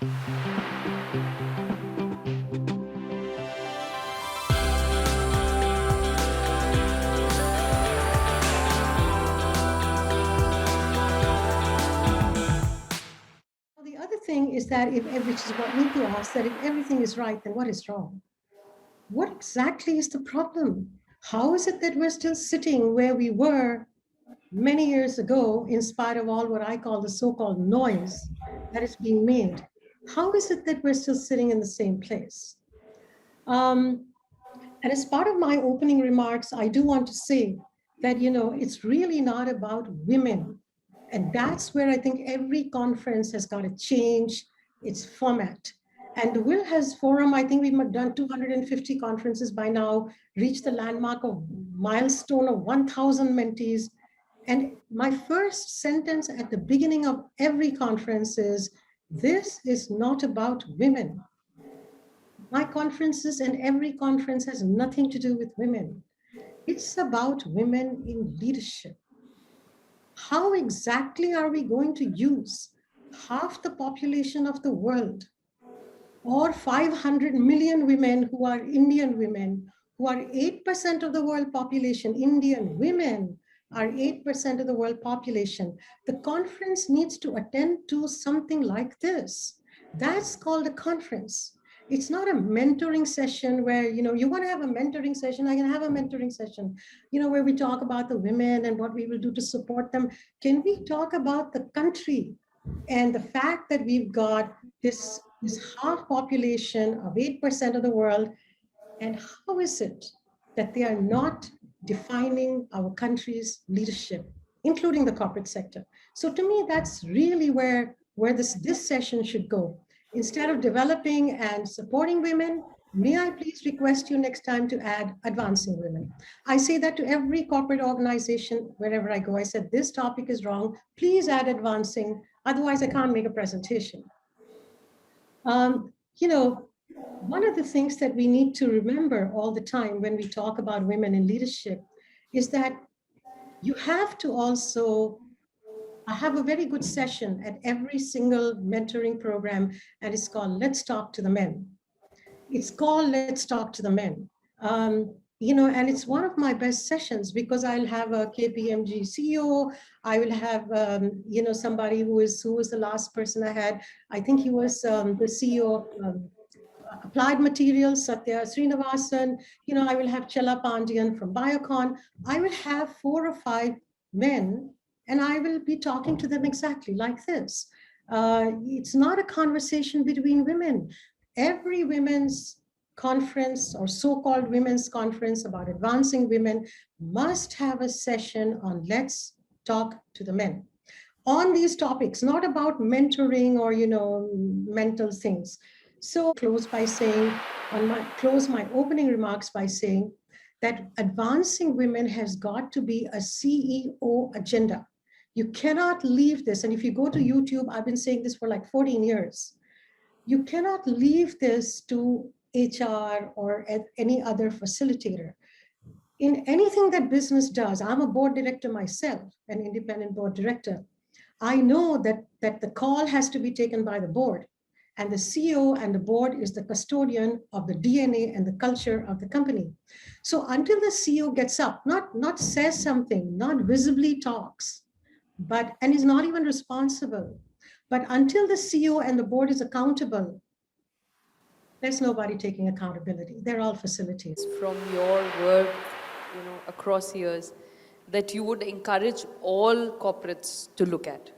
The other thing is that which is what we need to ask, that if everything is right, then what is wrong? What exactly is the problem? How is it that we're still sitting where we were many years ago, in spite of all what I call the so-called noise that is being made? How is it that we're still sitting in the same place? And as part of my opening remarks, I do want to say that, it's really not about women. And that's where I think every conference has got to change its format. And the Will Has Forum, I think we've done 250 conferences by now, reached the landmark of milestone of 1,000 mentees. And my first sentence at the beginning of every conference is, this is not about women. My conferences and every conference has nothing to do with women. It's about women in leadership. How exactly are we going to use half the population of the world, or 500 million women who are Indian women, who are 8% of the world population? Indian women are 8% of the world population. The conference needs to attend to something like this. That's called a conference. It's not a mentoring session where, you want to have a mentoring session, I can have a mentoring session, where we talk about the women and what we will do to support them. Can we talk about the country and the fact that we've got this half population of 8% of the world, and how is it that they are not defining our country's leadership, including the corporate sector? So to me, that's really where this session should go. Instead of developing and supporting women, may I please request you next time to add advancing women? I say that to every corporate organization wherever I go. I said, this topic is wrong. Please add advancing. Otherwise, I can't make a presentation. One of the things that we need to remember all the time when we talk about women in leadership is that you have to also have a very good session at every single mentoring program, and it's called Let's Talk to the Men. It's called Let's Talk to the Men. And it's one of my best sessions because I'll have a KPMG CEO. I will have, somebody who was the last person I had. I think he was the CEO of Applied Materials, Satya Srinivasan. I will have Chela Pandian from Biocon. I will have 4 or 5 men, and I will be talking to them exactly like this. It's not a conversation between women. Every women's conference or so-called women's conference about advancing women must have a session on Let's Talk to the Men on these topics, not about mentoring or, mental things. So close my opening remarks by saying that advancing women has got to be a CEO agenda. You cannot leave this. And if you go to YouTube, I've been saying this for like 14 years. You cannot leave this to HR or any other facilitator. In anything that business does, I'm a board director myself, an independent board director. I know that the call has to be taken by the board, and the CEO and the board is the custodian of the DNA and the culture of the company. So until the CEO gets up, not says something, not visibly talks, and is not even responsible, but until the CEO and the board is accountable, there's nobody taking accountability. They're all facilitators. From your work, across years, that you would encourage all corporates to look at?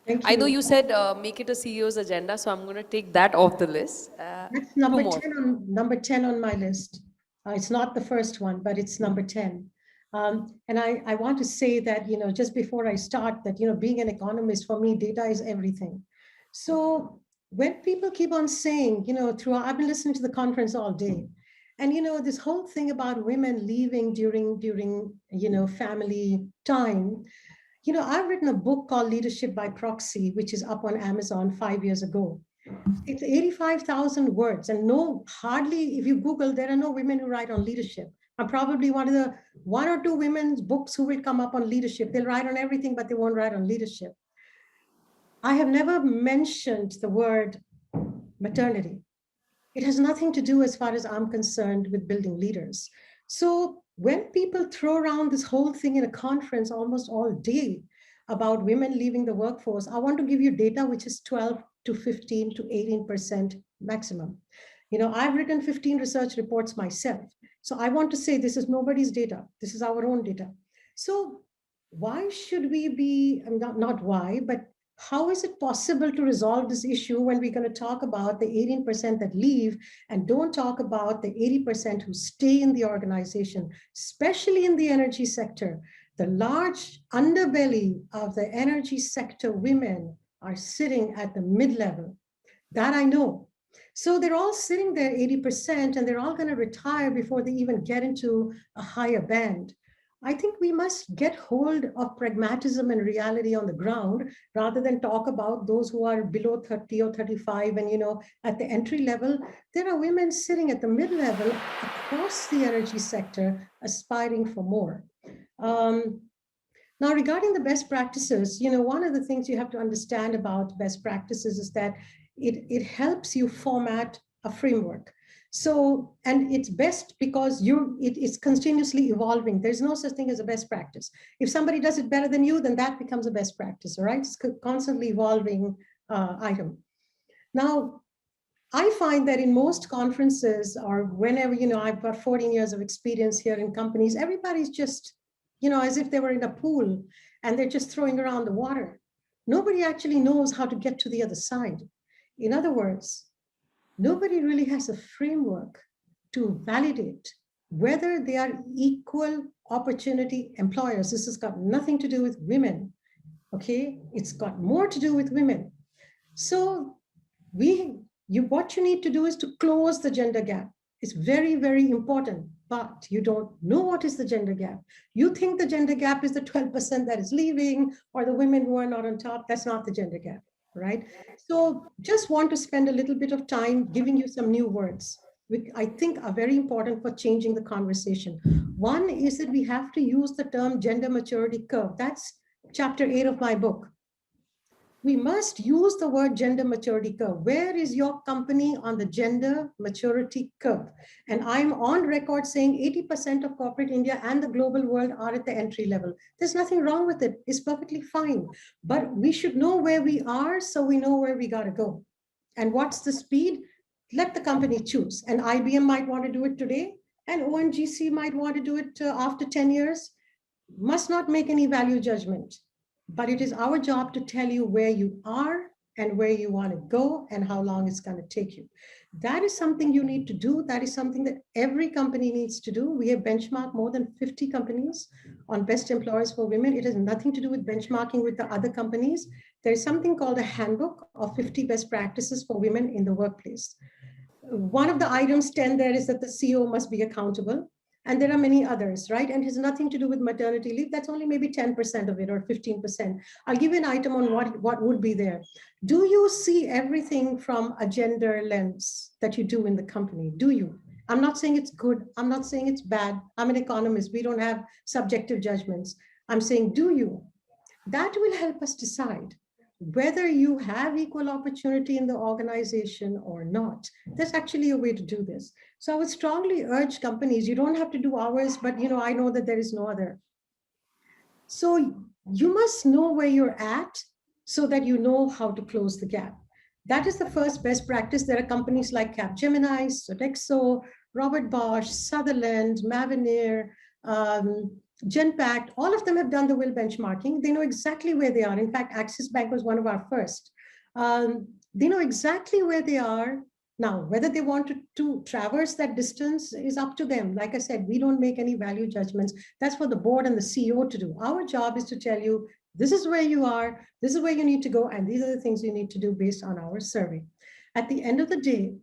Thank you. I know you said make it a CEO's agenda, so I'm going to take that off the list. That's number 10 on my list. It's not the first one, but it's number 10. And I want to say that, just before I start, that, being an economist, for me, data is everything. So when people keep on saying, I've been listening to the conference all day, and, this whole thing about women leaving during family time, I've written a book called Leadership by Proxy, which is up on Amazon 5 years ago. It's 85,000 words, and hardly, if you Google, there are no women who write on leadership. I'm probably one of the 1 or 2 women's books who will come up on leadership. They'll write on everything, but they won't write on leadership. I have never mentioned the word maternity. It has nothing to do, as far as I'm concerned, with building leaders. So when people throw around this whole thing in a conference almost all day about women leaving the workforce, I want to give you data which is 12 to 15 to 18% maximum. I've written 15 research reports myself. So I want to say this is nobody's data. This is our own data. So why should we be, not why, but how is it possible to resolve this issue when we're going to talk about the 18% that leave and don't talk about the 80% who stay in the organization, especially in the energy sector? The large underbelly of the energy sector women are sitting at the mid-level. That I know. So they're all sitting there 80%, and they're all going to retire before they even get into a higher band. I think we must get hold of pragmatism and reality on the ground rather than talk about those who are below 30 or 35. And, at the entry level, there are women sitting at the mid level across the energy sector aspiring for more. Um, Now, regarding the best practices, one of the things you have to understand about best practices is that it helps you format a framework. So, and it's best because it is continuously evolving. There's no such thing as a best practice. If somebody does it better than you, then that becomes a best practice, all right? It's a constantly evolving item. Now, I find that in most conferences or whenever, I've got 14 years of experience here in companies, everybody's just, as if they were in a pool and they're just throwing around the water. Nobody actually knows how to get to the other side. In other words, nobody really has a framework to validate whether they are equal opportunity employers. This has got nothing to do with women, okay? It's got more to do with women. So what you need to do is to close the gender gap. It's very, very important, but you don't know what is the gender gap. You think the gender gap is the 12% that is leaving or the women who are not on top. That's not the gender gap, right? So just want to spend a little bit of time giving you some new words, which I think are very important for changing the conversation. One is that we have to use the term gender maturity curve. That's chapter 8 of my book. We must use the word gender maturity curve. Where is your company on the gender maturity curve? And I'm on record saying 80% of corporate India and the global world are at the entry level. There's nothing wrong with it. It's perfectly fine. But we should know where we are so we know where we got to go. And what's the speed? Let the company choose. And IBM might want to do it today, and ONGC might want to do it after 10 years. Must not make any value judgment. But it is our job to tell you where you are and where you want to go and how long it's going to take you. That is something you need to do. That is something that every company needs to do. We have benchmarked more than 50 companies on best employers for women. It has nothing to do with benchmarking with the other companies. There is something called a handbook of 50 best practices for women in the workplace. One of the items 10 there is that the CEO must be accountable. And there are many others, right? And it has nothing to do with maternity leave. That's only maybe 10% of it or 15%. I'll give you an item on what would be there. Do you see everything from a gender lens that you do in the company? Do you? I'm not saying it's good. I'm not saying it's bad. I'm an economist. We don't have subjective judgments. I'm saying, do you? That will help us decide whether you have equal opportunity in the organization or not. There's actually a way to do this. So I would strongly urge companies, you don't have to do ours, but I know that there is no other. So you must know where you're at so that you know how to close the gap. That is the first best practice. There are companies like Capgemini, Sodexo, Robert Bosch, Sutherland, Mavenir, Genpact, all of them have done the will benchmarking. They know exactly where they are. In fact, Axis Bank was one of our first. They know exactly where they are. Now, whether they want to traverse that distance is up to them. Like I said, we don't make any value judgments. That's for the board and the CEO to do. Our job is to tell you, this is where you are, this is where you need to go, and these are the things you need to do based on our survey. At the end of the day,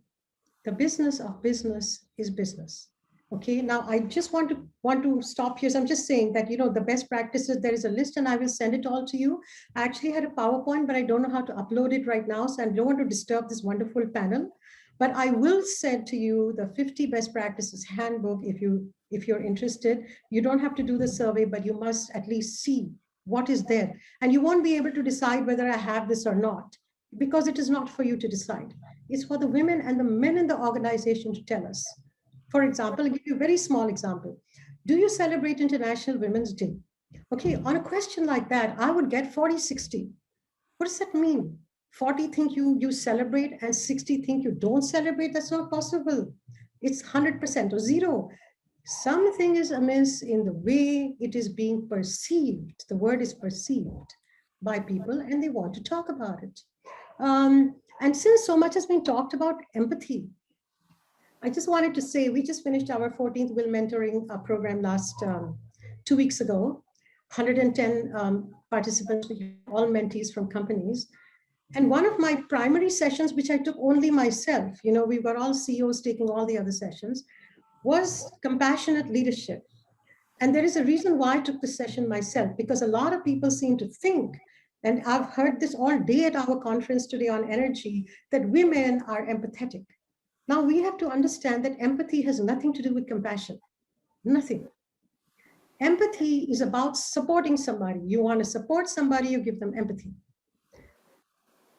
the business of business is business. Okay, now I just want to stop here. So I'm just saying that, the best practices, there is a list and I will send it all to you. I actually had a PowerPoint, but I don't know how to upload it right now. So I don't want to disturb this wonderful panel, but I will send to you the 50 best practices handbook if you're interested. You don't have to do the survey, but you must at least see what is there. And you won't be able to decide whether I have this or not, because it is not for you to decide. It's for the women and the men in the organization to tell us. For example, I'll give you a very small example. Do you celebrate International Women's Day? Okay, on a question like that, I would get 40-60. What does that mean? 40 think you celebrate and 60 think you don't celebrate. That's not possible. It's 100% or zero. Something is amiss in the way it is being perceived. The word is perceived by people and they want to talk about it. And since so much has been talked about empathy, I just wanted to say we just finished our 14th Will Mentoring program last 2 weeks ago. 110 participants, all mentees from companies. And one of my primary sessions, which I took only myself, we were all CEOs taking all the other sessions, was compassionate leadership. And there is a reason why I took this session myself, because a lot of people seem to think, and I've heard this all day at our conference today on energy, that women are empathetic. Now we have to understand that empathy has nothing to do with compassion, nothing. Empathy is about supporting somebody. You want to support somebody, you give them empathy.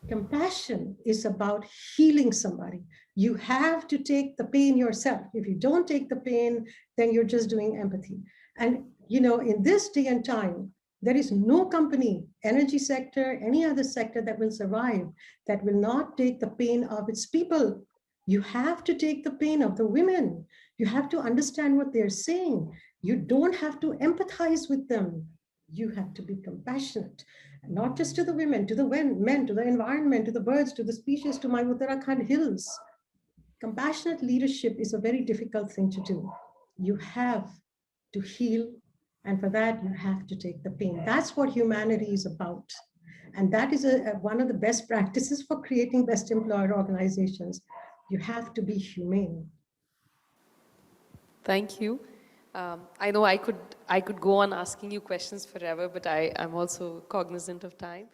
Compassion is about healing somebody. You have to take the pain yourself. If you don't take the pain, then you're just doing empathy. And in this day and time, there is no company, energy sector, any other sector that will survive that will not take the pain of its people. You have to take the pain of the women. You have to understand what they're saying. You don't have to empathize with them. You have to be compassionate, not just to the women, to the men, to the environment, to the birds, to the species, to my Uttarakhand hills. Compassionate leadership is a very difficult thing to do. You have to heal, and for that, you have to take the pain. That's what humanity is about. And that is one of the best practices for creating best employer organizations. You have to be humane. Thank you. I know I could go on asking you questions forever, but I'm also cognizant of time.